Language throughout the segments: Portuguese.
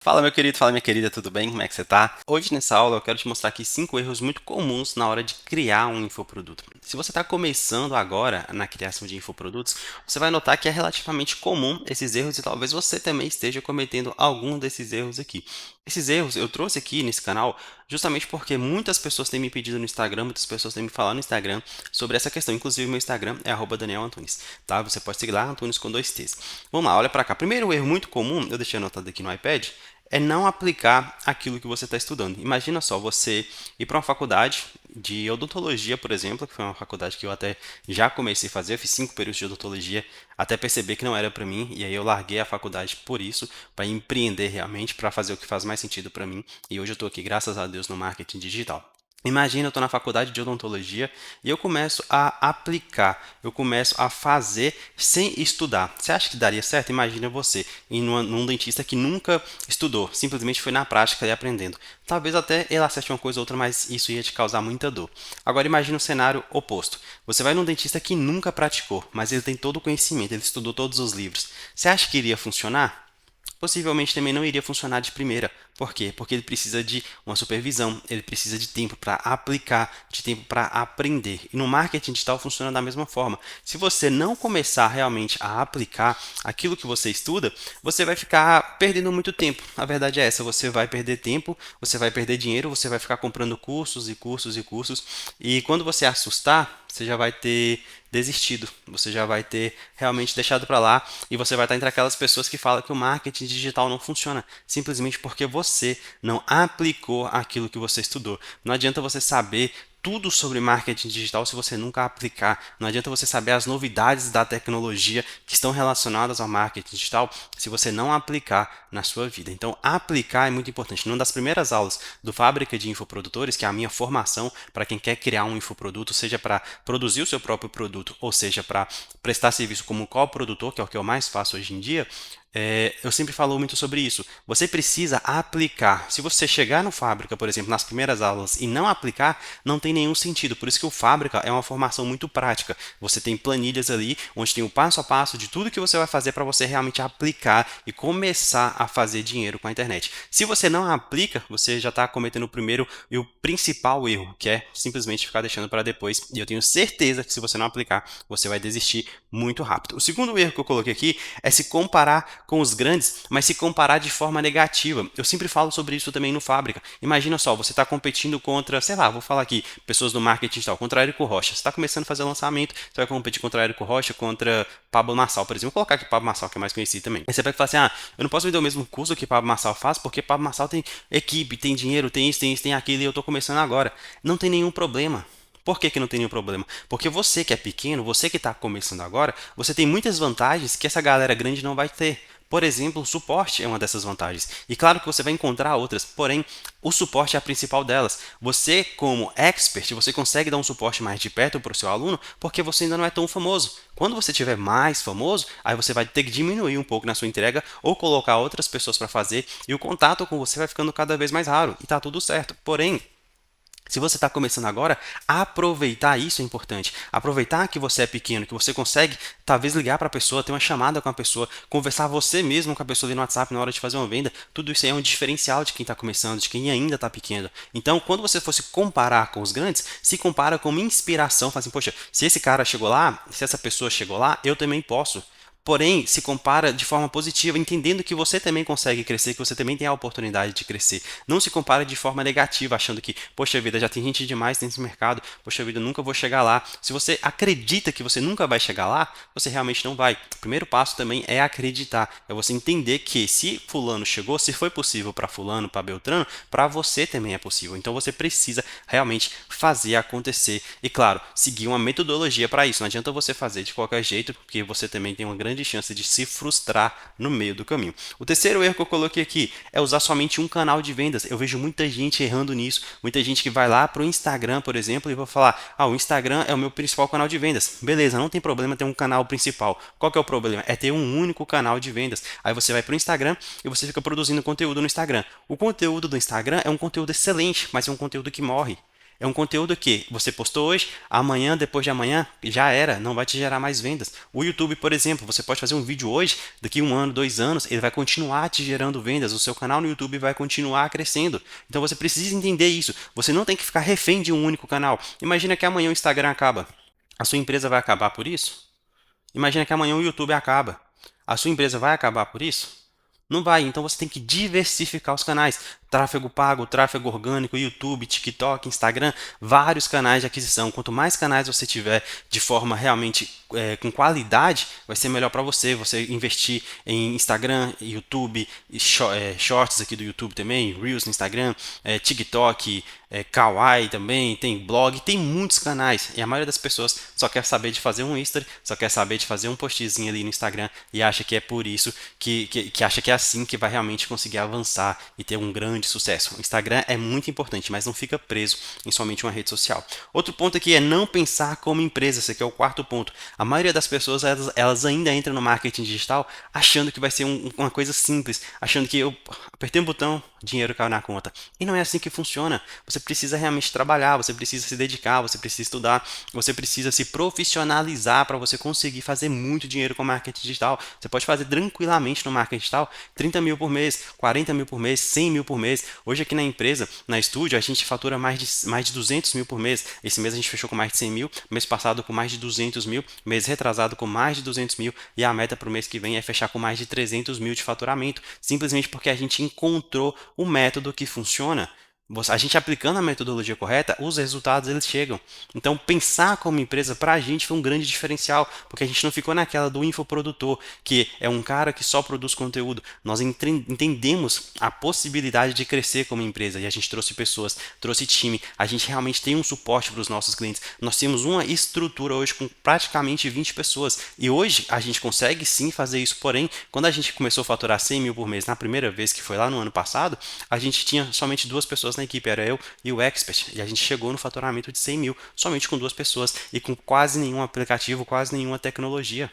Fala meu querido, fala minha querida, tudo bem? Como é que você tá? Hoje nessa aula eu quero te mostrar aqui 5 erros muito comuns na hora de criar um infoproduto. Se você está começando agora na criação de infoprodutos, você vai notar que é relativamente comum esses erros e talvez você também esteja cometendo algum desses erros aqui. Esses erros eu trouxe aqui nesse canal justamente porque muitas pessoas têm me pedido no Instagram, muitas pessoas têm me falado no Instagram sobre essa questão. Inclusive meu Instagram é @DanielAntunes, tá? Você pode seguir lá, Antunes com 2 T's. Vamos lá, olha para cá. Primeiro erro muito comum, eu deixei anotado aqui no iPad, é não aplicar aquilo que você está estudando. Imagina só, você ir para uma faculdade de odontologia, por exemplo, que foi uma faculdade que eu até já comecei a fazer, eu fiz 5 períodos de odontologia, até perceber que não era para mim, e aí eu larguei a faculdade por isso, para empreender realmente, para fazer o que faz mais sentido para mim, e hoje eu estou aqui, graças a Deus, no marketing digital. Imagina, eu estou na faculdade de odontologia e eu começo a aplicar, eu começo a fazer sem estudar. Você acha que daria certo? Imagina você ir num dentista que nunca estudou, simplesmente foi na prática e aprendendo. Talvez até ele acerte uma coisa ou outra, mas isso ia te causar muita dor. Agora imagina o cenário oposto. Você vai num dentista que nunca praticou, mas ele tem todo o conhecimento, ele estudou todos os livros. Você acha que iria funcionar? Possivelmente também não iria funcionar de primeira. Por quê? Porque ele precisa de uma supervisão, ele precisa de tempo para aplicar, de tempo para aprender. E no marketing digital funciona da mesma forma. Se você não começar realmente a aplicar aquilo que você estuda, você vai ficar perdendo muito tempo. A verdade é essa, você vai perder tempo, você vai perder dinheiro, você vai ficar comprando cursos e cursos e cursos. E quando você assustar, você já vai ter desistido, você já vai ter realmente deixado para lá e você vai estar entre aquelas pessoas que falam que o marketing digital não funciona, simplesmente porque você não aplicou aquilo que você estudou. Não adianta você saber tudo sobre marketing digital se você nunca aplicar. Não adianta você saber as novidades da tecnologia que estão relacionadas ao marketing digital se você não aplicar na sua vida. Então, aplicar é muito importante. Numa das primeiras aulas do Fábrica de Infoprodutores, que é a minha formação para quem quer criar um infoproduto, seja para produzir o seu próprio produto, ou seja, para prestar serviço como coprodutor, que é o que eu mais faço hoje em dia, eu sempre falo muito sobre isso. Você precisa aplicar. Se você chegar no Fábrica, por exemplo, nas primeiras aulas e não aplicar, não tem nenhum sentido. Por isso que o Fábrica é uma formação muito prática. Você tem planilhas ali, onde tem o passo a passo de tudo que você vai fazer para você realmente aplicar e começar a fazer dinheiro com a internet. Se você não aplica, você já está cometendo o primeiro e o principal erro, que é simplesmente ficar deixando para depois. E eu tenho certeza que se você não aplicar, você vai desistir muito rápido. O segundo erro que eu coloquei aqui é se comparar com os grandes, mas se comparar de forma negativa. Eu sempre falo sobre isso também no Fábrica. Imagina só, você está competindo contra, sei lá, vou falar aqui, pessoas do marketing digital, contra Érico Rocha. Você está começando a fazer lançamento, você vai competir contra Érico Rocha, contra Pablo Marçal, por exemplo. Vou colocar aqui Pablo Marçal, que é mais conhecido também. Aí você vai falar assim, eu não posso vender o mesmo curso que Pablo Marçal faz, porque Pablo Marçal tem equipe, tem dinheiro, tem isso, tem isso, tem aquilo, e eu estou começando agora. Não tem nenhum problema. Por que, que não tem nenhum problema? Porque você que é pequeno, você que está começando agora, você tem muitas vantagens que essa galera grande não vai ter. Por exemplo, o suporte é uma dessas vantagens. E claro que você vai encontrar outras, porém, o suporte é a principal delas. Você, como expert, você consegue dar um suporte mais de perto para o seu aluno porque você ainda não é tão famoso. Quando você tiver mais famoso, aí você vai ter que diminuir um pouco na sua entrega ou colocar outras pessoas para fazer e o contato com você vai ficando cada vez mais raro e está tudo certo. Porém, se você está começando agora, aproveitar isso é importante. Aproveitar que você é pequeno, que você consegue talvez ligar para a pessoa, ter uma chamada com a pessoa, conversar você mesmo com a pessoa ali no WhatsApp na hora de fazer uma venda. Tudo isso aí é um diferencial de quem está começando, de quem ainda está pequeno. Então, quando você for se comparar com os grandes, se compara como inspiração. Fala assim, poxa, se esse cara chegou lá, se essa pessoa chegou lá, eu também posso. Porém, se compara de forma positiva, entendendo que você também consegue crescer, que você também tem a oportunidade de crescer. Não se compara de forma negativa, achando que, poxa vida, já tem gente demais nesse mercado, poxa vida, eu nunca vou chegar lá. Se você acredita que você nunca vai chegar lá, você realmente não vai. O primeiro passo também é acreditar, é você entender que se fulano chegou, se foi possível para fulano, para Beltrano, para você também é possível. Então você precisa realmente fazer acontecer e, claro, seguir uma metodologia para isso. Não adianta você fazer de qualquer jeito, porque você também tem uma grande chance de se frustrar no meio do caminho. O terceiro erro que eu coloquei aqui é usar somente um canal de vendas. Eu vejo muita gente errando nisso, muita gente que vai lá para o Instagram, por exemplo, e vai falar: o Instagram é o meu principal canal de vendas. Beleza, não tem problema ter um canal principal. Qual que é o problema? É ter um único canal de vendas. Aí você vai para o Instagram e você fica produzindo conteúdo no Instagram. O conteúdo do Instagram é um conteúdo excelente, mas é um conteúdo que morre. É um conteúdo que você postou hoje, amanhã, depois de amanhã, já era, não vai te gerar mais vendas. O YouTube, por exemplo, você pode fazer um vídeo hoje, daqui 1 ano, 2 anos, ele vai continuar te gerando vendas, o seu canal no YouTube vai continuar crescendo. Então você precisa entender isso. Você não tem que ficar refém de um único canal. Imagina que amanhã o Instagram acaba. A sua empresa vai acabar por isso? Imagina que amanhã o YouTube acaba. A sua empresa vai acabar por isso? Não vai, então você tem que diversificar os canais. Tráfego pago, tráfego orgânico, YouTube, TikTok, Instagram, vários canais de aquisição. Quanto mais canais você tiver de forma realmente com qualidade, vai ser melhor para você. Você investir em Instagram, YouTube, Shorts aqui do YouTube também, Reels no Instagram, TikTok, Kawaii também, tem blog, tem muitos canais. E a maioria das pessoas só quer saber de fazer um history, só quer saber de fazer um postzinho ali no Instagram e acha que é por isso que acha que é assim que vai realmente conseguir avançar e ter um grande sucesso. O Instagram é muito importante, mas não fica preso em somente uma rede social. Outro ponto aqui é não pensar como empresa. Esse aqui é o quarto ponto. A maioria das pessoas elas ainda entram no marketing digital achando que vai ser uma coisa simples, achando que eu apertei um botão, dinheiro caiu na conta. E não é assim que funciona. Você precisa realmente trabalhar, você precisa se dedicar, você precisa estudar, você precisa se profissionalizar para você conseguir fazer muito dinheiro com marketing digital. Você pode fazer tranquilamente no marketing digital 30 mil por mês, 40 mil por mês, 100 mil por mês. Hoje aqui na empresa, na estúdio, a gente fatura mais de 200 mil por mês. Esse mês a gente fechou com mais de 100 mil, mês passado com mais de 200 mil, mês retrasado com mais de 200 mil e a meta para o mês que vem é fechar com mais de 300 mil de faturamento, simplesmente porque a gente encontrou o método que funciona. A gente aplicando a metodologia correta, os resultados eles chegam. Então, pensar como empresa para a gente foi um grande diferencial, porque a gente não ficou naquela do infoprodutor, que é um cara que só produz conteúdo. Nós entendemos a possibilidade de crescer como empresa e a gente trouxe pessoas, trouxe time. A gente realmente tem um suporte para os nossos clientes. Nós temos uma estrutura hoje com praticamente 20 pessoas e hoje a gente consegue sim fazer isso. Porém, quando a gente começou a faturar 100 mil por mês na primeira vez, que foi lá no ano passado, a gente tinha somente 2 pessoas na equipe, era eu e o Expert, e a gente chegou no faturamento de 100 mil somente com 2 pessoas e com quase nenhum aplicativo, quase nenhuma tecnologia.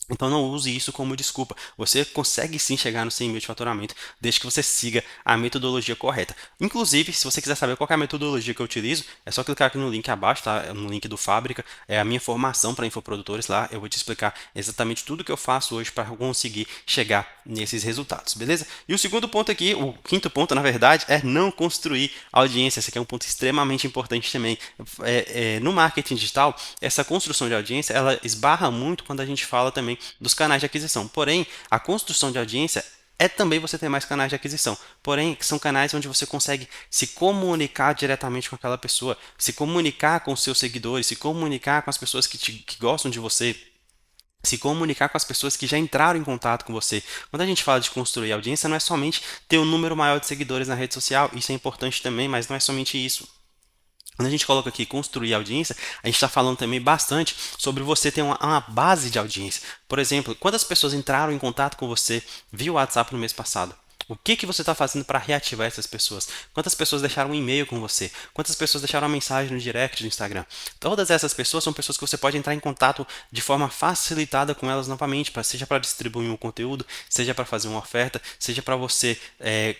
Então não use isso como desculpa. Você consegue sim chegar no 100 mil de faturamento, desde que você siga a metodologia correta. Inclusive, se você quiser saber qual é a metodologia que eu utilizo, é só clicar aqui no link abaixo, tá? No link do Fábrica, é a minha formação para infoprodutores lá. Eu vou te explicar exatamente tudo que eu faço hoje para conseguir chegar nesses resultados, beleza? E o segundo ponto aqui, o quinto ponto, na verdade, é não construir audiência. Esse aqui é um ponto extremamente importante também. No marketing digital, essa construção de audiência, ela esbarra muito quando a gente fala também dos canais de aquisição. Porém, a construção de audiência é também você ter mais canais de aquisição. Porém, são canais onde você consegue se comunicar diretamente com aquela pessoa, se comunicar com os seus seguidores, se comunicar com as pessoas que gostam de você, se comunicar com as pessoas que já entraram em contato com você. Quando a gente fala de construir audiência, não é somente ter um número maior de seguidores na rede social, isso é importante também, mas não é somente isso. Quando a gente coloca aqui construir audiência, a gente está falando também bastante sobre você ter uma base de audiência. Por exemplo, quantas pessoas entraram em contato com você via WhatsApp no mês passado? O que você está fazendo para reativar essas pessoas? Quantas pessoas deixaram um e-mail com você? Quantas pessoas deixaram uma mensagem no direct do Instagram? Todas essas pessoas são pessoas que você pode entrar em contato de forma facilitada com elas novamente, seja para distribuir um conteúdo, seja para fazer uma oferta, seja para você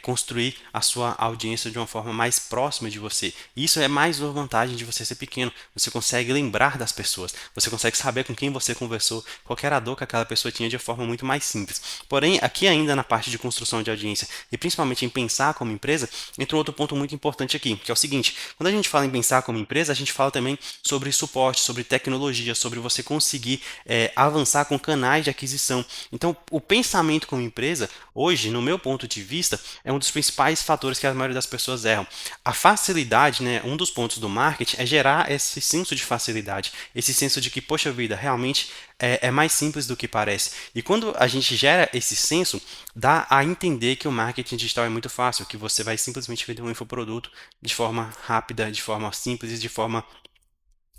construir a sua audiência de uma forma mais próxima de você. Isso é mais uma vantagem de você ser pequeno. Você consegue lembrar das pessoas, você consegue saber com quem você conversou, qual era a dor que aquela pessoa tinha de forma muito mais simples. Porém, aqui ainda na parte de construção de audiência, e principalmente em pensar como empresa, entra um outro ponto muito importante aqui, que é o seguinte: quando a gente fala em pensar como empresa, a gente fala também sobre suporte, sobre tecnologia, sobre você conseguir avançar com canais de aquisição. Então, o pensamento como empresa, hoje, no meu ponto de vista, é um dos principais fatores que a maioria das pessoas erram. A facilidade, né, um dos pontos do marketing é gerar esse senso de facilidade, esse senso de que, poxa vida, realmente é mais simples do que parece. E quando a gente gera esse senso, dá a entender que o marketing digital é muito fácil, que você vai simplesmente vender um infoproduto de forma rápida, de forma simples e de forma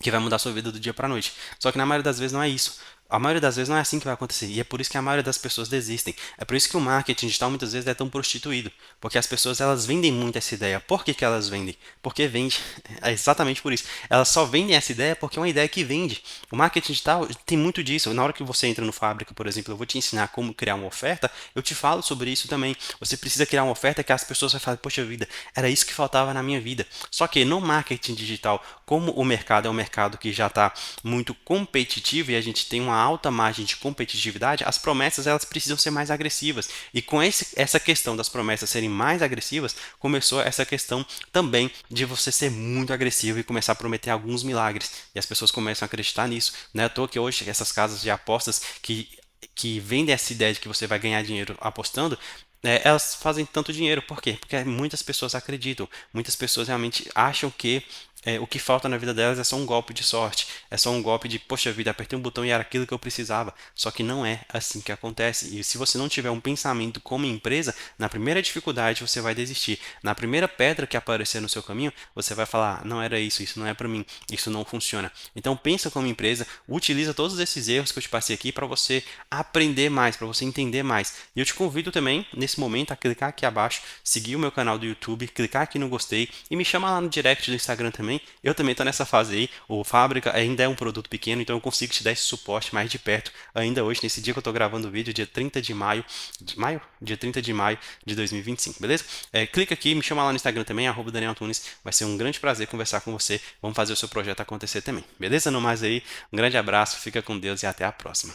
que vai mudar a sua vida do dia para a noite. Só que na maioria das vezes não é isso. A maioria das vezes não é assim que vai acontecer, e é por isso que a maioria das pessoas desistem. É por isso que o marketing digital muitas vezes é tão prostituído, porque as pessoas elas vendem muito essa ideia. Por que que elas vendem? Porque vende. É exatamente por isso. Elas só vendem essa ideia porque é uma ideia que vende. O marketing digital tem muito disso. Na hora que você entra no Fábrica, por exemplo, eu vou te ensinar como criar uma oferta, eu te falo sobre isso também. Você precisa criar uma oferta que as pessoas vão falar, poxa vida, era isso que faltava na minha vida. Só que no marketing digital, como o mercado é um mercado que já está muito competitivo e a gente tem uma alta margem de competitividade, as promessas elas precisam ser mais agressivas. E com essa questão das promessas serem mais agressivas, começou essa questão também de você ser muito agressivo e começar a prometer alguns milagres. E as pessoas começam a acreditar nisso. Não é à toa que hoje essas casas de apostas que vendem essa ideia de que você vai ganhar dinheiro apostando, elas fazem tanto dinheiro. Por quê? Porque muitas pessoas acreditam, muitas pessoas realmente acham que o que falta na vida delas é só um golpe de sorte, é só um golpe de, poxa vida, apertei um botão e era aquilo que eu precisava. Só que não é assim que acontece. E se você não tiver um pensamento como empresa, na primeira dificuldade você vai desistir. Na primeira pedra que aparecer no seu caminho, você vai falar, não era isso, isso não é para mim, isso não funciona. Então pensa como empresa, utiliza todos esses erros que eu te passei aqui para você aprender mais, para você entender mais. E eu te convido também, nesse momento, a clicar aqui abaixo, seguir o meu canal do YouTube, clicar aqui no gostei e me chama lá no direct do Instagram também. Eu também estou nessa fase aí. O Fábrica ainda é um produto pequeno, então eu consigo te dar esse suporte mais de perto ainda hoje, nesse dia que eu estou gravando o vídeo, dia 30 de maio, Dia 30 de maio de 2025, beleza? Clica aqui, me chama lá no Instagram também, @Daniel Antunes. Vai ser um grande prazer conversar com você. Vamos fazer o seu projeto acontecer também, beleza? No mais aí, um grande abraço, fica com Deus e até a próxima.